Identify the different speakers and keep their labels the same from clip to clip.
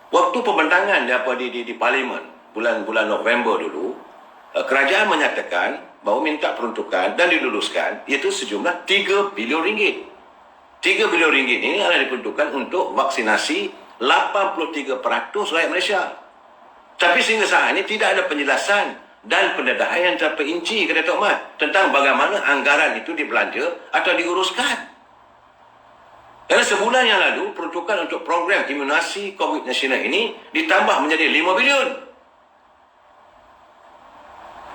Speaker 1: Waktu pembentangan di Parlimen bulan November dulu, kerajaan menyatakan bahawa minta peruntukan dan diluluskan iaitu sejumlah 3 bilion ringgit. 3 bilion ringgit ini adalah diperuntukkan untuk vaksinasi 83% rakyat Malaysia. Tapi sehingga saat ini tidak ada penjelasan dan pendedahan yang terperinci, kata Tok Mat, tentang bagaimana anggaran itu dibelanja atau diuruskan. Kerana sebulan yang lalu, peruntukan untuk program imunisasi COVID nasional ini ditambah menjadi 5 bilion.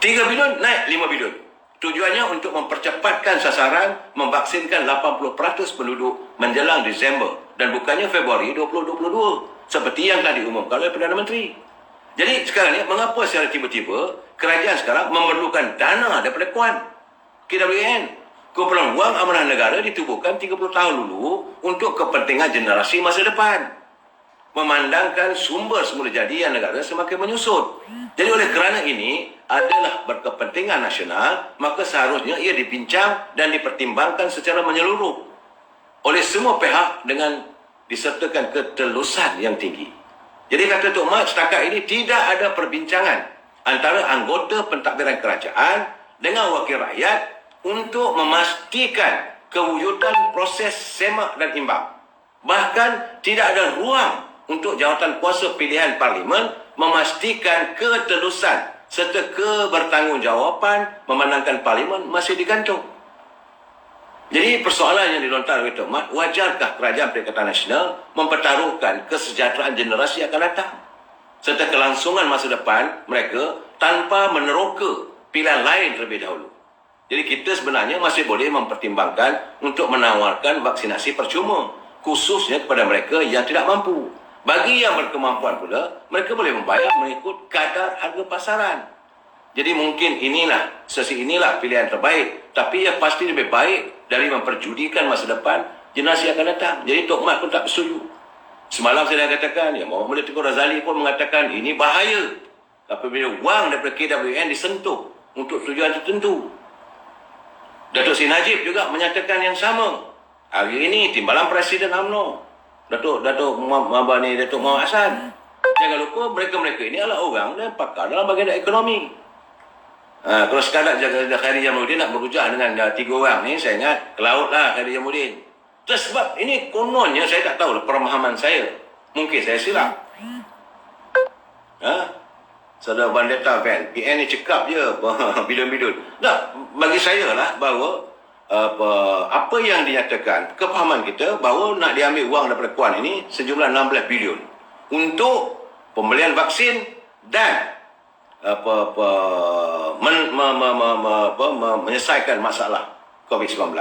Speaker 1: 3 bilion naik 5 bilion. Tujuannya untuk mempercepatkan sasaran memvaksinkan 80% penduduk menjelang Disember dan bukannya Februari 2022 seperti yang telah diumumkan oleh Perdana Menteri. Jadi sekarang ni, mengapa secara tiba-tiba kerajaan sekarang memerlukan dana daripada KUAN, KWN? Kumpulan Wang Amanah Negara ditubuhkan 30 tahun dulu untuk kepentingan generasi masa depan. Memandangkan sumber semula jadian negara semakin menyusut. Jadi oleh kerana ini adalah berkepentingan nasional, maka seharusnya ia dibincang dan dipertimbangkan secara menyeluruh oleh semua pihak dengan disertakan ketelusan yang tinggi. Jadi kata Tok Mat, setakat ini tidak ada perbincangan antara anggota pentadbiran kerajaan dengan wakil rakyat untuk memastikan kewujudan proses semak dan imbang. Bahkan tidak ada ruang untuk jawatan kuasa pilihan Parlimen memastikan ketelusan serta kebertanggungjawaban memandangkan Parlimen masih digantung. Jadi persoalan yang dilontar oleh Tok Mat, wajarkah Kerajaan Perikatan Nasional mempertaruhkan kesejahteraan generasi yang akan datang serta kelangsungan masa depan mereka tanpa meneroka pilihan lain terlebih dahulu? Jadi kita sebenarnya masih boleh mempertimbangkan untuk menawarkan vaksinasi percuma, khususnya kepada mereka yang tidak mampu. Bagi yang berkemampuan pula, mereka boleh membayar mengikut kadar harga pasaran. Jadi mungkin sesi inilah pilihan terbaik, tapi ia pasti lebih baik dari memperjudikan masa depan generasi yang akan datang. Jadi Tok Mat pun tak bersetuju. Semalam saya dah katakan, Muhammad Tengku Razali pun mengatakan ini bahaya apabila wang daripada KWN disentuh untuk tujuan tertentu. Datuk Seri Najib juga menyatakan yang sama. Hari ini Timbalan Presiden UMNO, Datuk Muhammad Hassan. Jangan lupa mereka-mereka ini adalah orang dan pakar dalam bahagian ekonomi. Kalau sekadar jaga Khairi Jamaluddin nak berujar dengan 3 orang ni, saya ingat ke laut lah Khairi Jamaluddin. Sebab ini kononnya saya tak tahu lah pemahaman saya. Mungkin saya silap. Saudara Bandeta kan, PN ni cekap je bilion-bilion. Nah, bagi saya lah bahawa apa yang dinyatakan, kepahaman kita bahawa nak diambil wang daripada KUAN ini sejumlah 16 bilion untuk pembelian vaksin dan menyelesaikan masalah COVID-19.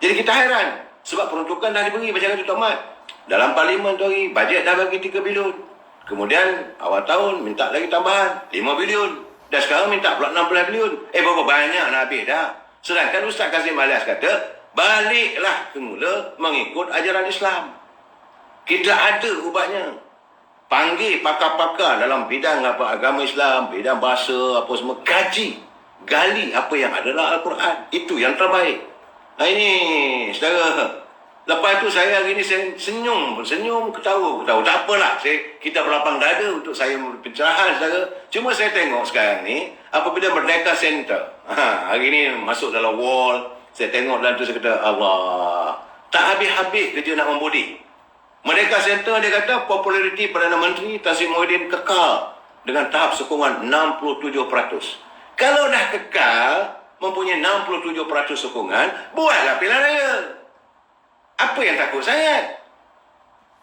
Speaker 1: Jadi kita hairan sebab peruntukan dah diberi macam kata Tok Mat. Dalam Parlimen tu hari, bajet dah bagi 3 bilion. Kemudian awal tahun minta lagi tambahan 5 bilion. Dan sekarang minta pula 16 bilion. Berapa banyak nak habis dah. Sedangkan Ustaz Kazim Alias kata, baliklah semula mengikut ajaran Islam. Kita ada ubatnya. Panggil pakar-pakar dalam bidang agama Islam, bidang bahasa, apa semua. Gali apa yang ada dalam Al-Quran. Itu yang terbaik. Ini, saudara. Lepas tu saya hari ni saya senyum, ketawa. Tak apalah, kita berlapang dada untuk saya pencerahan, saudara. Cuma saya tengok sekarang ni, apabila Merdeka Center, hari ni masuk dalam wall, saya tengok dalam tu, saya kata, Allah, tak habis-habis kerja nak membodi. Merdeka Center dia kata populariti Perdana Menteri Tan Sri Muhyiddin kekal dengan tahap sokongan 67%. Kalau dah kekal, mempunyai 67% sokongan, buatlah pilihan raya. Apa yang takut sangat?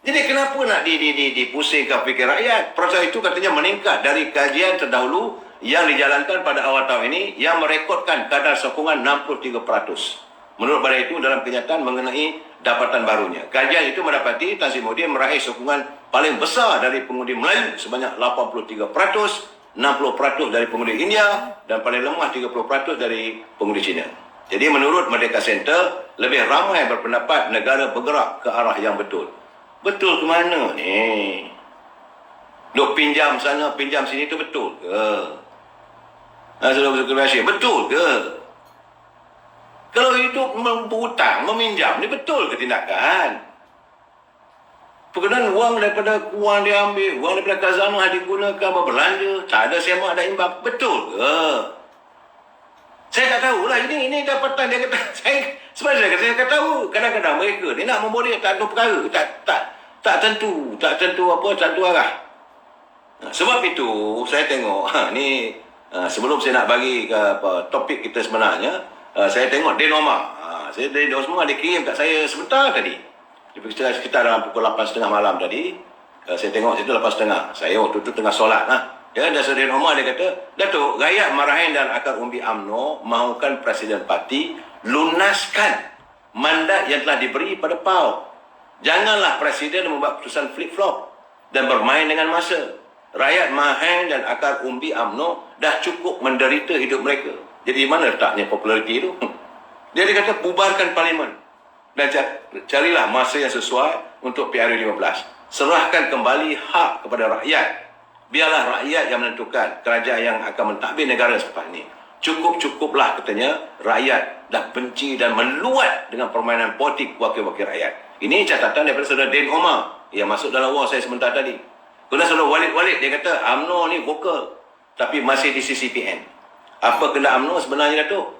Speaker 1: Jadi kenapa nak dipusingkan fikir rakyat? Proses itu katanya meningkat dari kajian terdahulu yang dijalankan pada awal tahun ini yang merekodkan kadar sokongan 63%. Menurut Badan itu dalam kenyataan mengenai dapatan barunya. Kajian itu mendapati Tan Sri Muhyiddin meraih sokongan paling besar dari pengundi Melayu sebanyak 83%, 60% dari pengundi India dan paling lemah 30% dari pengundi Cina. Jadi menurut Merdeka Center, lebih ramai berpendapat negara bergerak ke arah yang betul. Betul ke mana ni? Duk pinjam sana, pinjam sini tu betul ke? Betul ke? Kalau hidup berhutang, meminjam, ni betul ke tindakan? Perkenaan wang daripada kewan dia ambil, wang daripada khazanah digunakan berbelanja, tak ada semak dan imbang. Betul ke? Saya tak tahulah, ini dapatan dia kata. Sebenarnya saya tak tahu. Kadang-kadang mereka dia nak memboleh tak ada perkara, tak tentu arah. Sebab itu saya tengok sebelum saya nak bagi topik kita sebenarnya, saya tengok Denoma. Denoma semua dia kirim kat saya sebentar tadi. Sekitar dalam pukul 8.30 malam tadi. Saya tengok situ 8.30. Saya waktu tu tengah solat dan Seri Omar dia kata, Datuk, rakyat Marahin dan akar umbi UMNO mahukan Presiden Parti lunaskan mandat yang telah diberi pada PAU. Janganlah Presiden membuat keputusan flip-flop dan bermain dengan masa. Rakyat Marahin dan akar umbi UMNO dah cukup menderita hidup mereka. Jadi mana letaknya populariti itu? Dia kata bubarkan parlimen dan carilah masa yang sesuai untuk PRU15. Serahkan kembali hak kepada rakyat. Biarlah rakyat yang menentukan kerajaan yang akan mentadbir negara selepas ini. Cukuplah katanya, rakyat dah benci dan meluat dengan permainan politik wakil-wakil rakyat. Ini catatan daripada Saudara Den Omar yang masuk dalam war saya sebentar tadi. Kemudian Saudara Walid dia kata UMNO ni vokal tapi masih di CCPN. Apa kena UMNO sebenarnya, Datuk?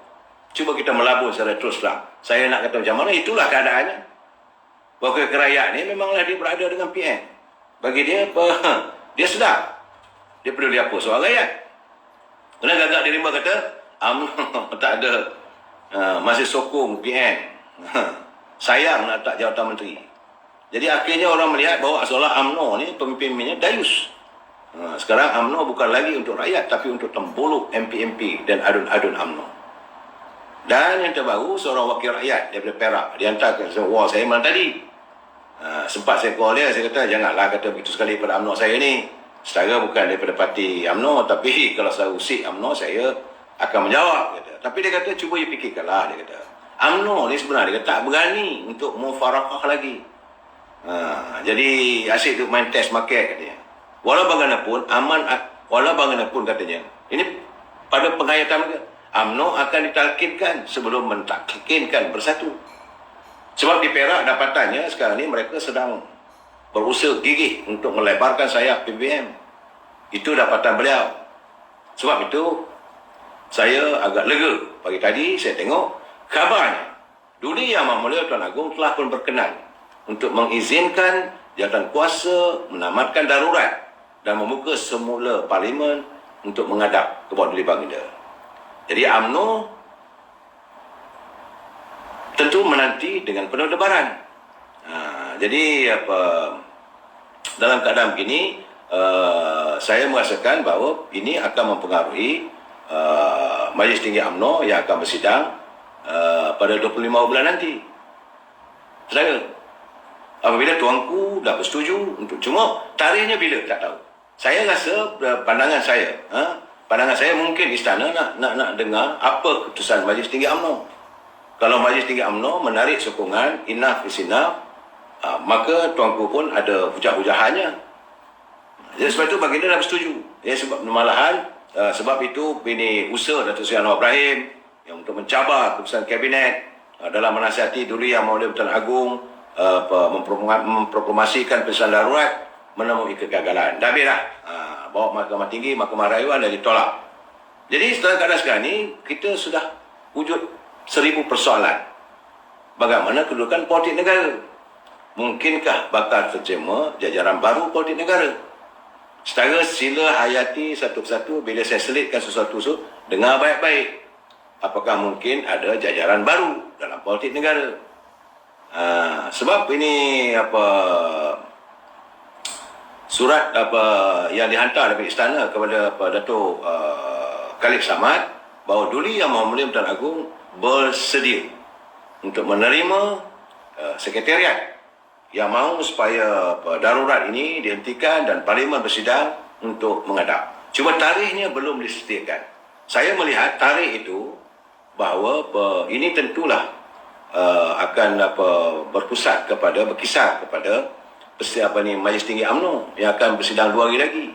Speaker 1: Cuba kita melabur secara terus terang. Saya nak kata macam mana, itulah keadaannya. Wakil rakyat ni memanglah dia berada dengan PN. Bagi dia dia sedar. Dia peduli apa soal rakyat. Kena gagak diterima kata UMNO tak ada masih sokong PN. Sayang nak letak jawatan menteri. Jadi akhirnya orang melihat bahawa seolah UMNO ni pemimpinnya dayus. Sekarang UMNO bukan lagi untuk rakyat tapi untuk tembuluk MP-MP dan adun-adun UMNO. Dan yang terbaru, seorang wakil rakyat daripada Perak dihantar ke war saya malam tadi. Sempat saya call dia, saya kata janganlah kata begitu sekali pada UMNO saya ni. Setara bukan daripada parti UMNO, tapi kalau saya usik UMNO, saya akan menjawab. Kata. Tapi dia kata, cuba you fikirkanlah. Dia kata, UMNO ni sebenarnya dia tak berani untuk mufarakah lagi. Jadi asyik tu main test market katanya. Walau bagaimanapun katanya, ini pada penghayatan mereka, UMNO akan ditalkinkan sebelum mentalkinkan bersatu. Sebab di Perak dapatannya sekarang ni mereka sedang berusaha gigih untuk melebarkan sayap PBM. Itu dapatan beliau. Sebab itu saya agak lega. Pagi tadi saya tengok kabarnya Duli Yang Maha Mulia Tuan Agong telah pun berkenan untuk mengizinkan jawatan kuasa menamatkan darurat dan membuka semula parlimen untuk menghadap ke bawah Duli Baginda. Jadi UMNO tentu menanti dengan penuh debaran. Jadi dalam keadaan begini saya merasakan bahawa ini akan mempengaruhi Majlis Tinggi UMNO yang akan bersidang pada 25 bulan nanti. Saudara, apabila tuanku dah bersetuju untuk, cuma tarikhnya bila tak tahu. Saya rasa pandangan saya mungkin istana nak dengar apa keputusan Majlis Tinggi UMNO. Kalau Majlis Tinggi UMNO menarik sokongan enough is enough, maka tuanku pun ada hujah-hujahannya. Jadi sebab itu baginda dah bersetuju. Sebab itu ini usaha Datuk Seri Anwar Ibrahim yang untuk mencabar keputusan kabinet dalam menasihati Duli Yang Maha Mulia Tuan Agong memproklamasikan keputusan darurat menemui kegagalan. Dah habis dah. Bawa Mahkamah Tinggi, Mahkamah Rayuan dan ditolak. Jadi setelah keadaan sekarang ni, kita sudah wujud 1000 persoalan. Bagaimana kedudukan politik negara? Mungkinkah bakal tercema jajaran baru politik negara? Setara sila hayati satu persatu bila saya selitkan sesuatu tu, dengar baik-baik. Apakah mungkin ada jajaran baru dalam politik negara? Sebab ini surat yang dihantar dari istana kepada Datuk Khalid Samad bahawa Duli Yang Maha Mulia Tuan Agong bersedia untuk menerima sekretariat yang mahu supaya darurat ini dihentikan dan parlimen bersidang untuk menghadap. Cuma tarikhnya belum disediakan. Saya melihat tarikh itu bahawa ini tentulah akan berkisar kepada Majlis Tinggi UMNO yang akan bersidang 2 hari lagi.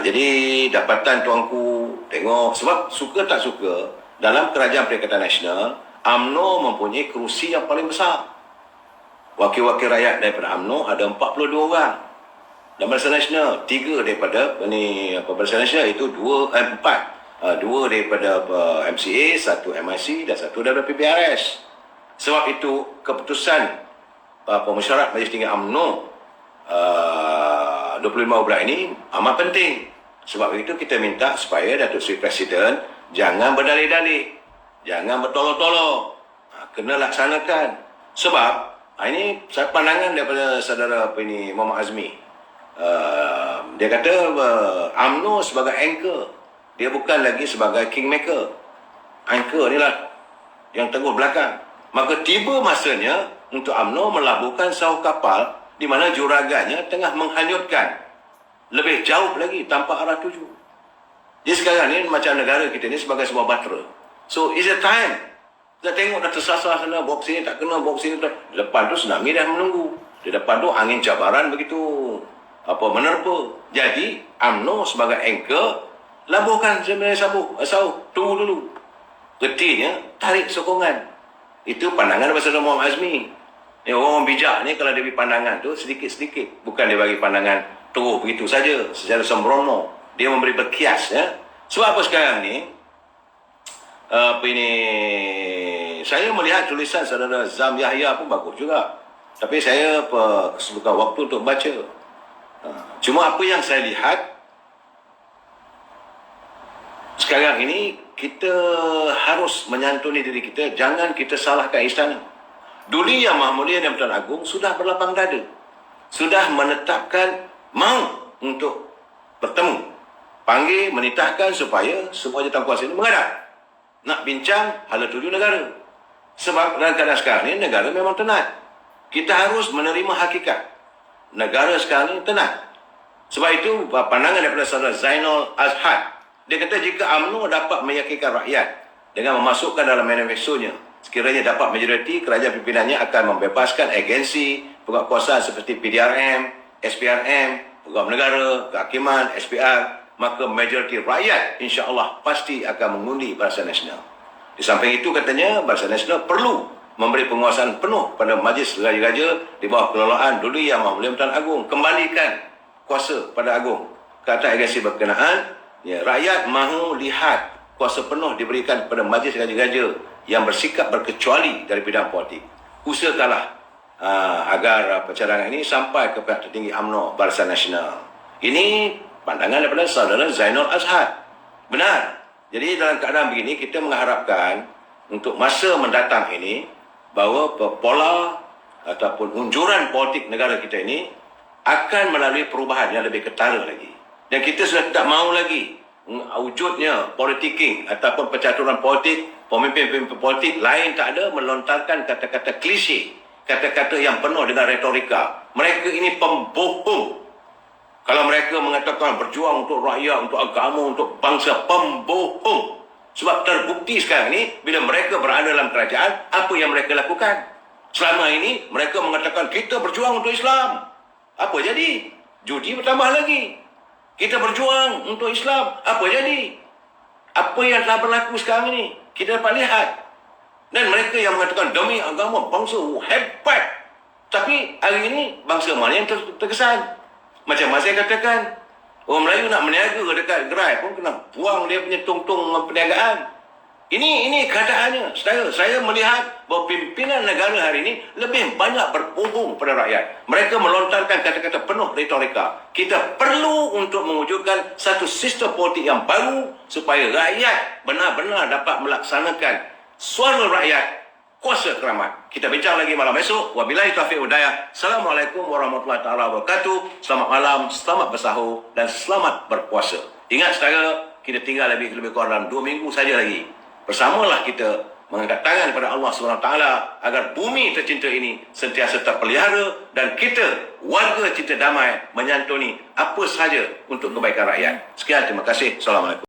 Speaker 1: Jadi dapatan tuanku tengok, sebab suka tak suka dalam Kerajaan Perikatan Nasional, UMNO mempunyai kerusi yang paling besar. Wakil-wakil rakyat daripada UMNO ada 42 orang. Dan Barisan Nasional 3 daripada Barisan Nasional itu 4. 2 daripada MCA, 1 MIC dan 1 daripada PPRS. Sebab itu keputusan Pemesyuarat Majlis Tinggi UMNO 25 bulan ini amat penting. Sebab itu kita minta supaya Datuk Seri Presiden jangan berdalih-dalih, jangan bertolong-tolong, kena laksanakan. Sebab ini pandangan daripada saudara Muhammad Azmi. Dia kata UMNO sebagai anchor, dia bukan lagi sebagai kingmaker. Anchor inilah yang teguh belakang. Maka tiba masanya untuk UMNO melabuhkan sauh kapal di mana juragannya tengah menghanyutkan lebih jauh lagi tanpa arah tuju. Jadi sekarang ni macam negara kita ni sebagai sebuah bahtera. So it's a time. Kita tengok dah tersasar sana, bawa sini tak kena, bawa sini tak. Di depan tu tsunami dah menunggu. Di depan tu angin cabaran begitu menerpa. Jadi UMNO sebagai anchor, labuhkan sebenarnya sauh, tunggu dulu. Ketinya tarik sokongan. Itu pandangan Saudara Muhammad Azmi. Orang bijak ni kalau dia bagi pandangan tu sedikit-sedikit. Bukan dia bagi pandangan terus begitu saja, secara sembrono. Dia memberi berkias. Sebab apa sekarang ni? Saya melihat tulisan saudara Zam Yahya pun bagus juga. Tapi saya bukan waktu untuk baca. Cuma apa yang saya lihat sekarang ini, kita harus menyantuni diri kita. Jangan kita salahkan istana. Duli Yang Maha Mulia dan Tuan Agong sudah berlapang dada, sudah menetapkan mahu untuk bertemu, panggil, menitahkan supaya semua jawatankuasa ini menghadap nak bincang hala tuju negara. Sebab dalam keadaan sekarang ni negara memang tenat. Kita harus menerima hakikat negara sekarang ni tenat. Sebab itu pandangan daripada saudara Zainal Azhar, dia kata jika UMNO dapat meyakinkan rakyat dengan memasukkan dalam manifestonya sekiranya dapat majoriti, kerajaan pimpinannya akan membebaskan agensi penguatkuasaan seperti PDRM, SPRM, Pegawai Negara, Kehakiman, SPR, maka majoriti rakyat insya-Allah pasti akan mengundi Barisan Nasional. Di samping itu katanya Barisan Nasional perlu memberi penguasaan penuh pada Majlis Raja-Raja di bawah kelolaan Duli Yang Maha Mulia Tuan Agong. Kembalikan kuasa pada Agong ke atas agensi berkenaan. Rakyat mahu lihat kuasa penuh diberikan kepada Majlis Raja-Raja yang bersikap berkecuali dari bidang politik. Usahakanlah agar percadangan ini sampai ke pihak tertinggi UMNO Barisan Nasional. Ini pandangan daripada saudara Zainal Azhar. Benar. Jadi dalam keadaan begini, kita mengharapkan untuk masa mendatang ini bahawa pola ataupun unjuran politik negara kita ini akan melalui perubahan yang lebih ketara lagi. Dan kita sudah tidak mahu lagi wujudnya politiking ataupun percaturan politik, pemimpin-pemimpin politik lain tak ada melontarkan kata-kata klise, kata-kata yang penuh dengan retorika. Mereka ini pembohong. Kalau mereka mengatakan berjuang untuk rakyat, untuk agama, untuk bangsa, pembohong. Sebab terbukti sekarang ini, bila mereka berada dalam kerajaan, apa yang mereka lakukan? Selama ini, mereka mengatakan, kita berjuang untuk Islam. Apa jadi? Judi bertambah lagi. Kita berjuang untuk Islam. Apa jadi? Apa yang telah berlaku sekarang ini? Kita dapat lihat. Dan mereka yang mengatakan, demi agama, bangsa, hebat. Tapi hari ini, bangsa mana yang terkesan? Macam saya katakan, orang Melayu nak meniaga dekat gerai pun kena buang dia punya tong-tong perniagaan. Ini keadaannya. Saya melihat bahawa pimpinan negara hari ini lebih banyak berbohong pada rakyat. Mereka melontarkan kata-kata penuh retorika. Kita perlu untuk mewujudkan satu sistem politik yang baru supaya rakyat benar-benar dapat melaksanakan suara rakyat, kuasa keramat. Kita bincang lagi malam esok. Wabillahi taufiq hidayah. Assalamualaikum warahmatullahi taala wabarakatuh. Selamat malam, selamat bersahur dan selamat berpuasa. Ingat saudara, kita tinggal lebih kurang dalam 2 minggu saja lagi. Bersamalah kita mengangkat tangan kepada Allah SWT agar bumi tercinta ini sentiasa terpelihara dan kita, warga cinta damai, menyantuni apa sahaja untuk kebaikan rakyat. Sekian, terima kasih. Assalamualaikum.